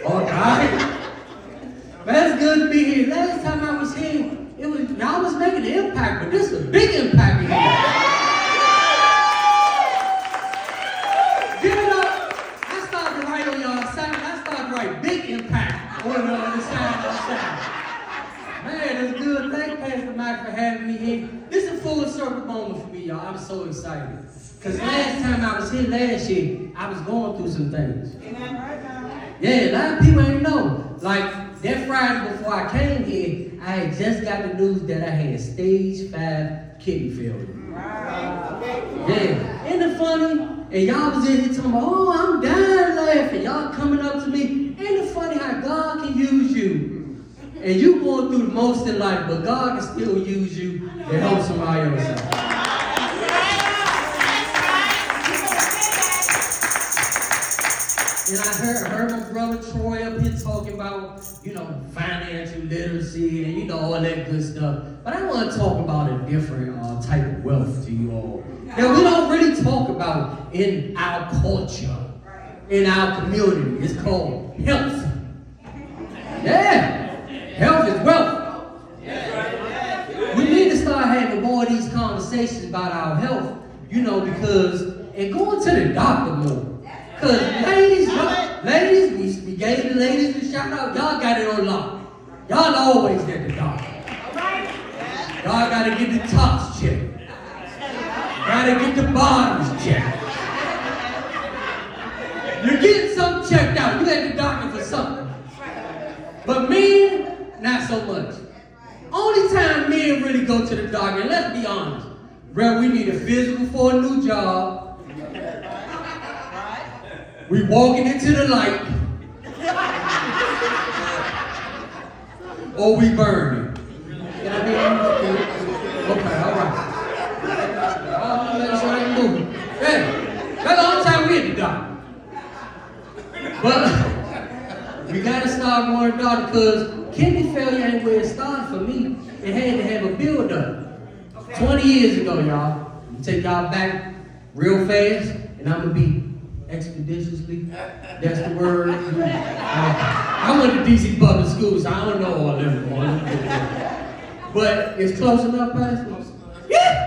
All right. That's good to be here. Last time I was here, y'all was making an impact, but this is a big impact here. Give it up. I started to write on y'all side. I started to write big impact on the other side. Man, it's good. Thank you, Pastor Mike, for having me here. This is a full circle moment for me, y'all. I'm so excited. Because last time I was here last year, I was going through some things. Yeah, a lot of people ain't know. Like, that Friday before I came here, I had just got the news that I had stage 5 kidney failure. Wow. Yeah. Isn't it funny? And y'all was in here talking about, oh, I'm dying laughing. Y'all coming up to me. Ain't it funny how God can use you? And you going through the most in life, but God can still use you to help somebody else out. And I heard my brother Troy up here talking about, financial literacy and, all that good stuff. But I want to talk about a different type of wealth to you all that we don't really talk about in our culture, in our community. It's called health. Yeah, health is wealth. We need to start having more of these conversations about our health, and going to the doctor more. Because ladies, we gave the ladies a shout out. Y'all got it on lock. Y'all always get the doctor. Y'all got to get the tops checked. Got to get the bottoms checked. You're getting something checked out. You at the doctor for something. But men, not so much. Only time men really go to the doctor, and let's be honest, bro, we need a physical for a new job. We walking into the light, or we burning. You know what I mean? Okay, all right. I'll make sure they move. Hey, that's the only time we at the doctor. But we gotta start going to the doctor because kidney failure ain't where it started for me. It had to have a build-up. 20 years ago, y'all. I'm take y'all back real fast, and I'm gonna be expeditiously, that's the word. I went to DC public school, so I don't know all them. But it's close enough, Pastor? Yeah!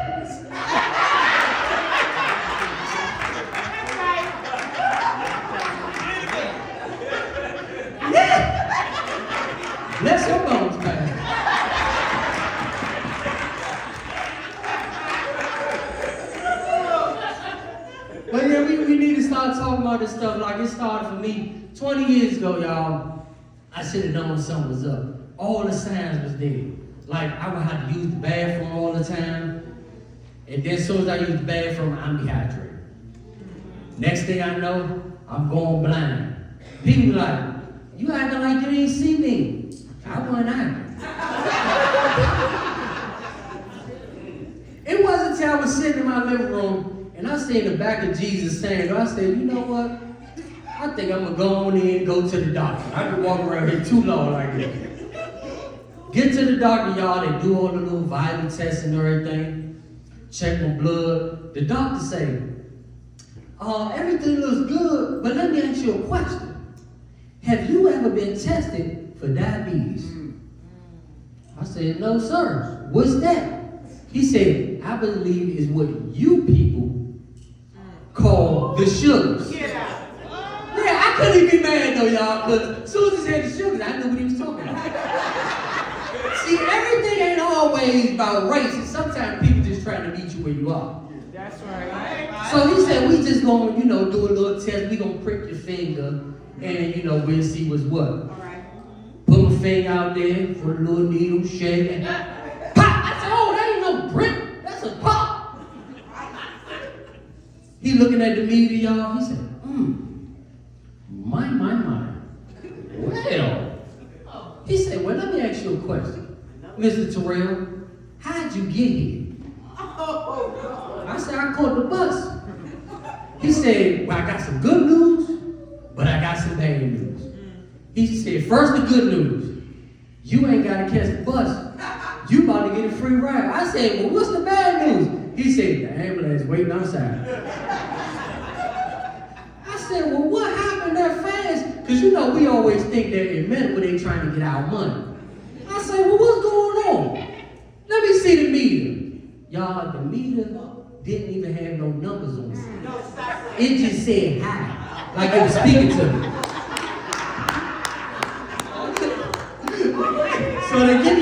Yeah! Bless your bones, Pastor. But yeah, we need to start talking about this stuff like it started for me 20 years ago, y'all. I should have known something was up. All the signs was there. Like, I would have to use the bathroom all the time. And then as soon as I use the bathroom, I'm dehydrated. Next thing I know, I'm going blind. People like, you acting like you didn't see me. I wasn't acting. It wasn't until I was sitting in my living room and I stayed in the back of Jesus saying, I said, you know what? I think I'm going to go on in and go to the doctor. I've been walking around here too long like this. Get to the doctor, y'all. They do all the little vital tests and everything. Check my blood. The doctor say, everything looks good, but let me ask you a question. Have you ever been tested for diabetes? I said, no, sir. What's that? He said, I believe is what you people called the sugars. Yeah, I couldn't even be mad though, y'all, because as soon as he said the sugars, I knew what he was talking about. See, everything ain't always about race. Sometimes people just trying to meet you where you are. That's right. So he said, we just gonna, do a little test. We gonna prick your finger, and we'll see what's what. All right. Put my finger out there, put a little needle, shake, and pop. I said, oh, that ain't no prick. That's a pop. He looking at the meter, y'all. He said, my. Well, he said, well, let me ask you a question. Mr. Terrell, how'd you get here? I said, I caught the bus. He said, well, I got some good news, but I got some bad news. He said, first the good news. You ain't got to catch the bus. You about to get a free ride. I said, well, what's the bad news? He said, the ambulance waiting outside. I said, well, what happened that fast? Because you know, we always think that in medical they trying to get our money. I say, well, what's going on? Let me see the meter. Y'all, the meter didn't even have no numbers on it. It just said hi, like it was speaking to me. So they get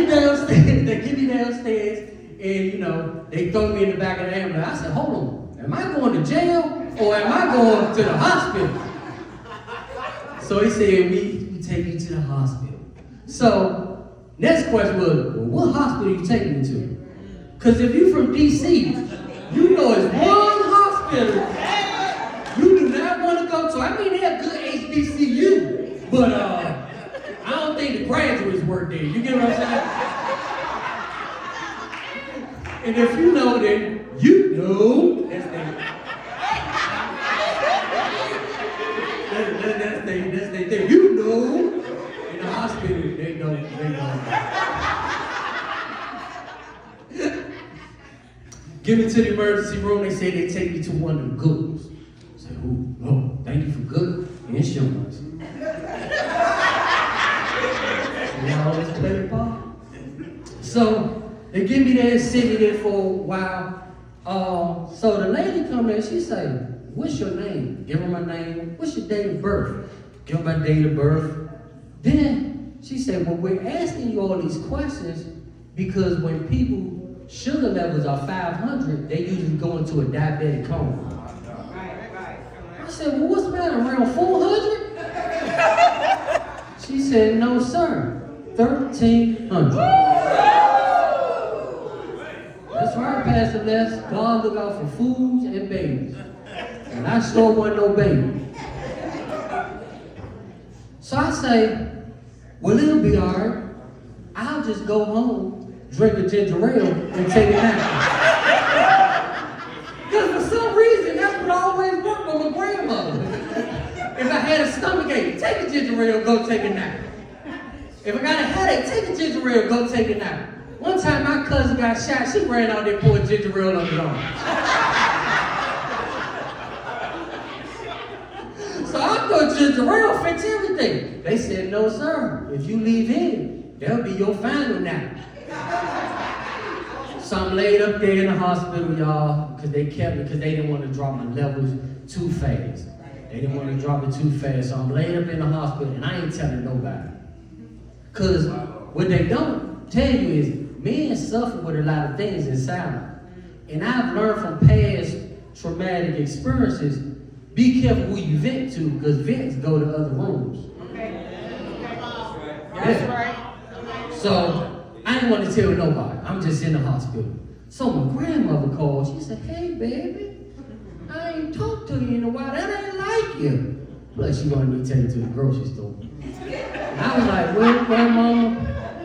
me downstairs, and you know, they throw me in the back of the ambulance. I said, hold on, am I going to jail or am I going to the hospital? So he said, we take you to the hospital. So next question was, well, what hospital you taking me to? Because if you're from DC, you know it's one hospital you do not want to go to. I mean, they have good HBCU, but I don't think the graduates work there. You get what I'm saying? And if you know that, you know, that's their thing. You know, in the hospital, they know. Get me to the emergency room, they say they take me to one of the good ones. I say, oh, thank you for good insurance. Y'all always play the part. So they give me there, sit me there for a while. So the lady come there, she say, what's your name? Give her my name. What's your date of birth? Give her my date of birth. Then she said, well, we're asking you all these questions because when people sugar levels are 500, they usually go into a diabetic coma. Right. I said, well, what's the matter, around 400? She said, no, sir, 1,300. That's right, Pastor Les. God look out for foods and babies. And I sure wasn't no baby. So I say, well, it'll be all right. I'll just go home, drink a ginger ale, and take a nap. Because for some reason, that's what I always worked on my grandmother. If I had a stomach ache, take a ginger ale, go take a nap. If I got a headache, take a ginger ale, go take a nap. One time my cousin got shot, she ran out there and poured ginger ale on his arm. So I thought ginger ale fix everything. They said, no, sir. If you leave here, that'll be your final nap. So I'm laid up there in the hospital, y'all, because they kept me, because they didn't want to drop my levels too fast. They didn't want to drop it too fast. So I'm laid up in the hospital, and I ain't telling nobody. Because what they don't tell you is, men suffer with a lot of things inside. And I've learned from past traumatic experiences, be careful who you vent to, because vents go to other rooms. That's right. So I didn't want to tell nobody. I'm just in the hospital. So my grandmother called. She said, hey, baby, I ain't talked to you in a while. That ain't like you. Plus, she wanted me to take you to the grocery store. And I was like, well, grandmama,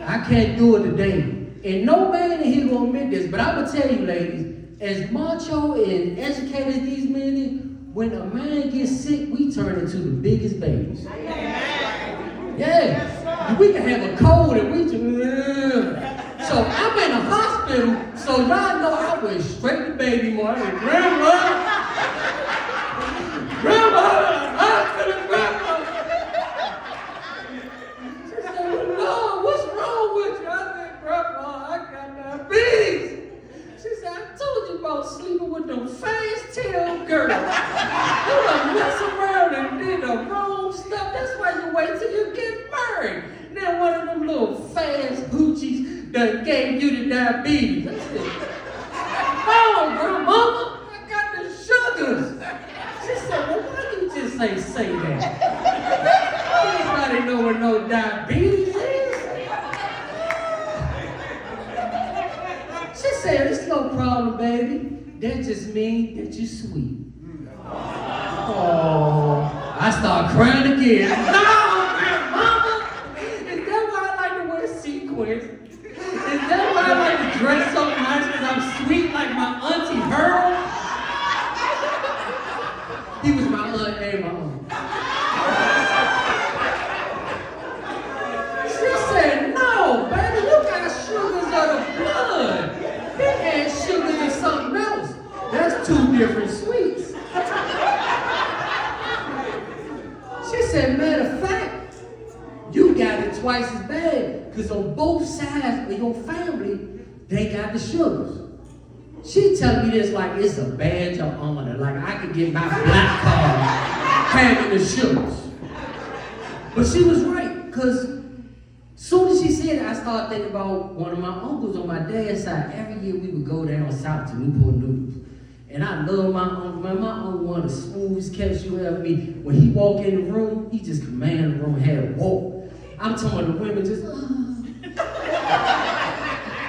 I can't do it today. And no man in here gonna admit this, but I will tell you, ladies, as macho and educated as these men is, when a man gets sick, we turn into the biggest babies. Yeah. We can have a cold and we just, so I'm in a hospital, so y'all know I went straight to baby more. I said, Grandma, hospital, Grandma. She said, well, Lord, what's wrong with you? I said, Grandma, I got diabetes. She said, I told you about sleeping with them fast-tailed girls. You done mess around and did the wrong stuff. That's why you wait till you get married. Now one of them little fast hoochies that gave you the diabetes. I said, oh, grandmama, I got the sugars. She said, well, why you just say that? Anybody know what no diabetes is? She said, it's no problem, baby. That just means that you're sweet. Oh, I start crying again. No, grandmama! Is that why I like to wear sequins? Is that why I like to dress so nice because I'm sweet like my auntie Terrell? He was my aunt and my uncle. She said, no, baby, you got sugars of the blood. He had sugars of something else. That's two different sweets. She said, matter of fact, it twice as bad. Because on both sides of your family, they got the sugars. She telling me this like it's a badge of honor. Like I could get my black card having the sugars. But she was right, because soon as she said it, I started thinking about one of my uncles on my dad's side. Every year we would go down south to Newport News. And I love my uncle. My uncle one of the smoothest cats you ever meet. When he walked in the room, he just commanded the room, had a walk. I'm talking about the women just,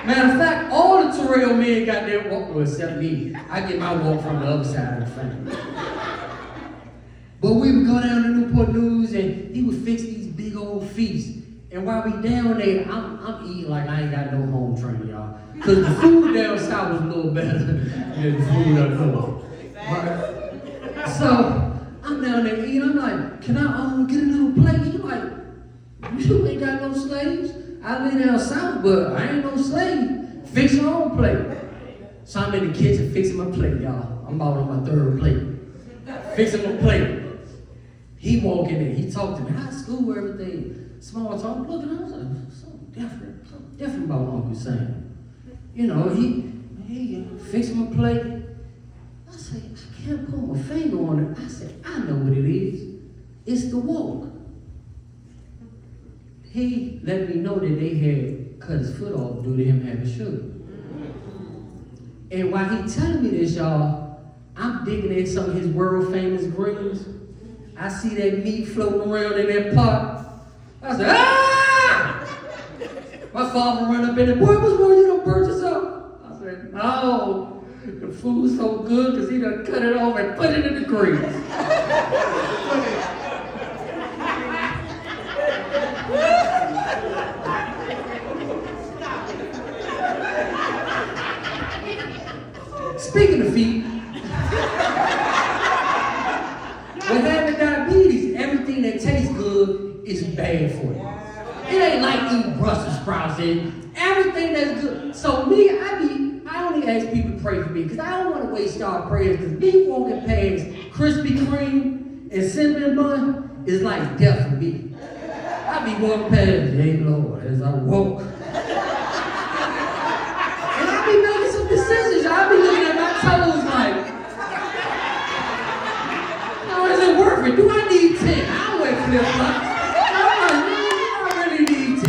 Matter of fact, all the Terrell men got their walk, well, except me. I get my walk from the other side of the family. But we would go down to Newport News and he would fix these big old feasts. And while we down there, I'm eating like I ain't got no home training, y'all. Because the food down south was a little better than the food up north. Right? So I'm down there eating. I'm like, can I get another plate? He's like, you ain't got no slaves. I live down south, but I ain't no slave. Fix your own plate. So I'm in the kitchen fixing my plate, y'all. I'm about on my third plate. Fixing my plate. He walk in there, he talked to me, how's school, everything, small talk. Look, and I was like, something different about what Uncle Sam. You know, he fixed my plate. I said, I can't put my finger on it. I said, I know what it is. It's the walk. He let me know that they had cut his foot off due to him having sugar. And while he telling me this, y'all, I'm digging at some of his world famous greens. I see that meat floating around in that pot. I said, ah! My father run up in there, boy, what's wrong? You don't purchase up? I said, no, the food's so good because he done cut it off and put it in the grease. Speaking of feet, with having diabetes, everything that tastes good is bad for you. It ain't like eating Brussels sprouts and everything that's good. So me, I only ask people to pray for me because I don't want to waste y'all prayers, because me walking past Krispy Kreme and cinnamon bun is like death for me. I be walking past, hey Lord, as I walk. And I be making some decisions. I be looking at my toes like, is it worth it? Do I need 10? I don't wear flip-flops. I really need 10.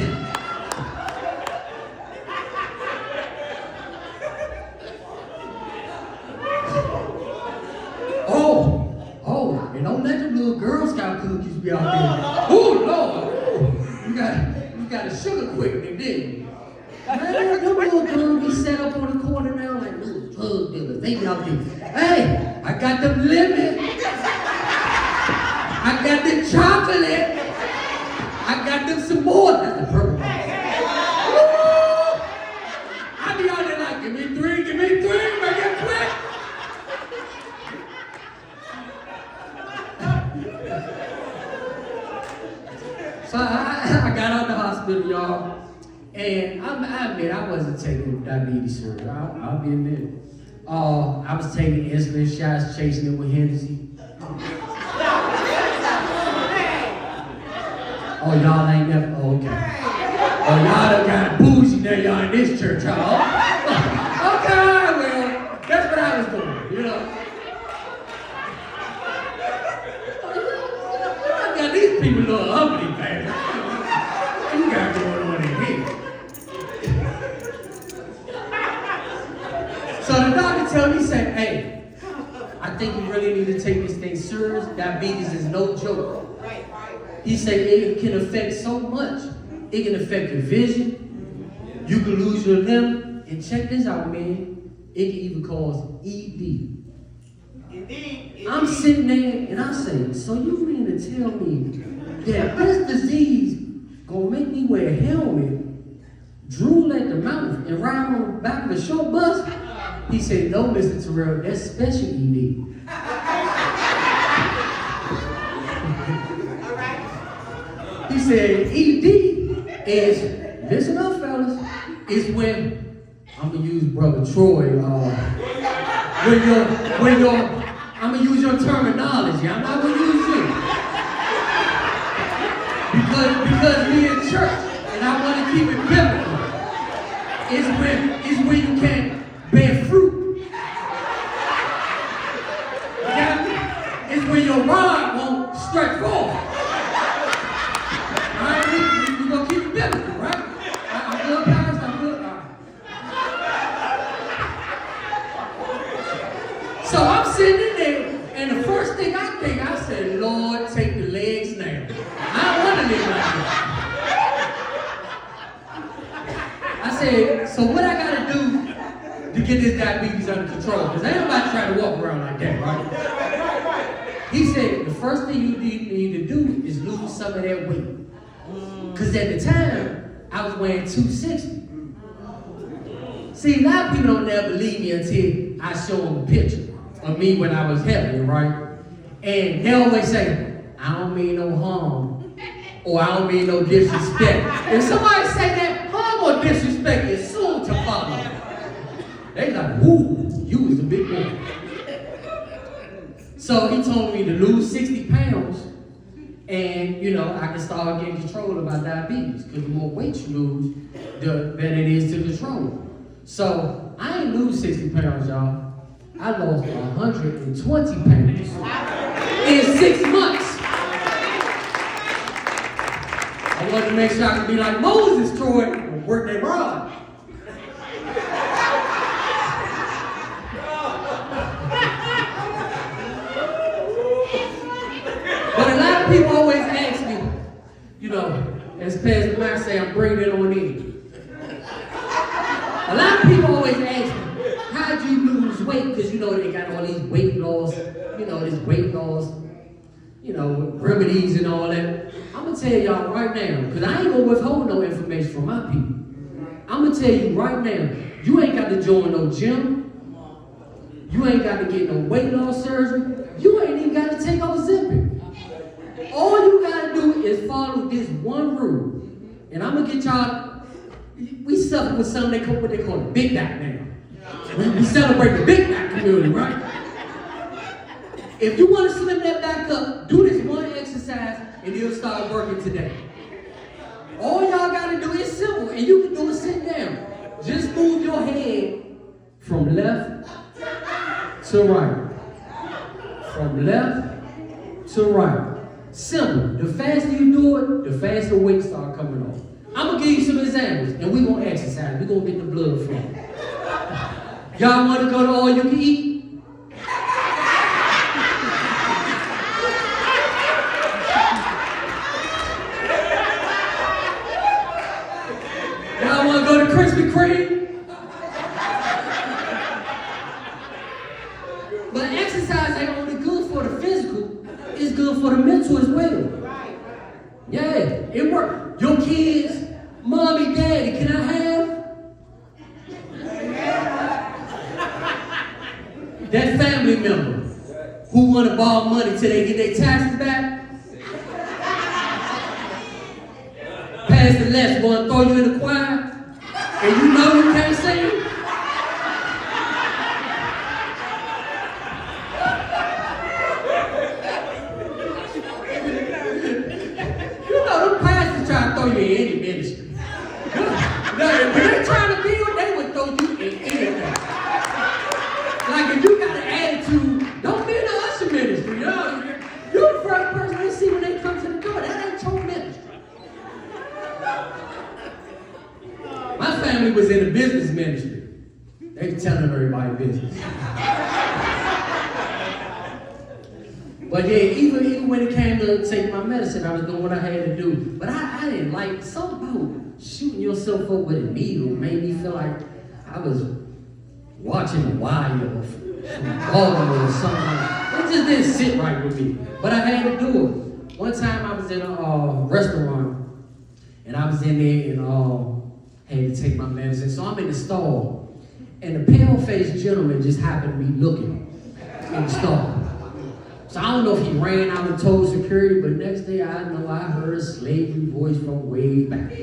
Oh, and don't let them little Girl Scout cookies be out there. Oh, Lord. You got a sugar quickening, didn't you? Man, them little girls be set up on the corner now like little drug dealers. They be out there. Hey, I got them lemon. I got the chocolate. I got them some more. That's the purple one. I be out there like, give me three, make it quick. So I got out the hospital, y'all, and I admit I wasn't taking diabetes serious. I'll be admitted. I was taking insulin shots, chasing it with Hennessy. Oh, y'all ain't never, okay. Oh, y'all done got bougie now, y'all in this church, y'all. Okay, well, that's what I was doing, you know. I got these people a little ugly, man. What you got going on in here? So the doctor told me, he said, hey, I think you really need to take this thing serious. Diabetes is no joke. He said it can affect so much. It can affect your vision. You can lose your limb. And check this out, man. It can even cause ED. Indeed. I'm sitting there and I say, so you mean to tell me that this disease gonna make me wear a helmet, drool at the mouth, and ride on the back of a short bus? He said, no, Mr. Terrell, that's special ED. He said, ED is, listen up, fellas, is when, I'm going to use Brother Troy, I'm going to use your terminology. I'm not going to use you. Because we in church, and I want to keep it biblical. It's when you can bear fruit. Okay? It's when your rod won't stretch forward. All right, we're going to keep it biblical, right? I'm good, guys. I'm good. All right. So I'm sitting in there, and the first thing I said, Lord, take the legs now. I don't want to live like that. I said, so what I got to do to get this diabetes under control? Because everybody trying to walk around like that, right? He said, the first thing you need to do is lose some of that weight. Because at the time, I was weighing 260. See, a lot of people don't never believe me until I show them a picture of me when I was heavy, right? And they always say, I don't mean no harm, or I don't mean no disrespect. If somebody say that, harm or disrespect is soon to follow. They like, whoo, you was a big boy. So he told me to lose 60 pounds, and I can start getting control of my diabetes. Because the more weight you lose, the better it is to control. So I ain't lose 60 pounds, y'all. I lost 120 pounds in 6 months. I wanted to make sure I could be like Moses, Troy, and work their rod. But a lot of people always ask me, as Pastor Max say, I'm bringing it on in. A lot of people always ask me, how'd you lose weight? Because they got all these weight loss, remedies and all that. I'm going to tell y'all right now, because I ain't going to withhold no information from my people. I'm going to tell you right now, you ain't got to join no gym. You ain't got to get no weight loss surgery. You ain't even got to take Ozempic. All you got to do is follow this one rule. And I'm going to get y'all, we suffer with something what they call the Big Mac now. We celebrate the Big Mac community, right? If you want to slim that back up, do this one exercise and it'll start working today. All y'all got to do is simple, and you can do it sitting down. Just move your head from left to right. From left to right. Simple. The faster you do it, the faster weight start coming off. I'm going to give you some examples, and we're going to exercise. We're going to get the blood flowing. Y'all want to go to all you can eat? Y'all want to go to Krispy Kreme? But exercise ain't only good for the physical, it's good for the mental as well. Yeah, it works. Your kids, mommy, daddy, can I have? That family member who want to borrow money till they get their taxes back. Pastor Les want to throw you in the choir, and you know you can't sing. Them pastors try to throw you in any ministry. When they trying to build, they would throw you in anything. Like if you got an attitude, don't be in the usher ministry. You're the first person they see when they come to the door. That ain't your ministry. My family was in the business ministry. They were telling everybody business. But yeah, even when it came to take my medicine, I was doing what I had to do. But I didn't like something about shooting yourself up with a needle made me feel like I was watching a wire or or something. It just didn't sit right with me. But I had to do it. One time I was in a restaurant and I was in there and had to take my medicine. So I'm in the stall and the pale-faced gentleman just happened to be looking in the stall. So I don't know if he ran out and told security, but next day I know I heard a slavery voice from way back.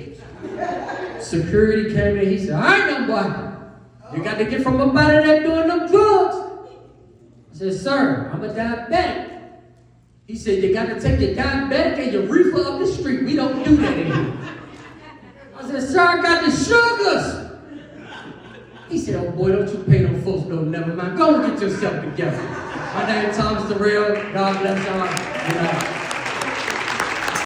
Security came in, he said, all right, young boy, you got to get from up out of there doing them drugs. I said, sir, I'm a diabetic. He said, you got to take your diabetic and your reefer up the street. We don't do that anymore. I said, sir, I got the sugars. He said, oh boy, don't you pay them folks no, never mind. Go and get yourself together. My name is Thomas Terrell. God bless y'all. Good night.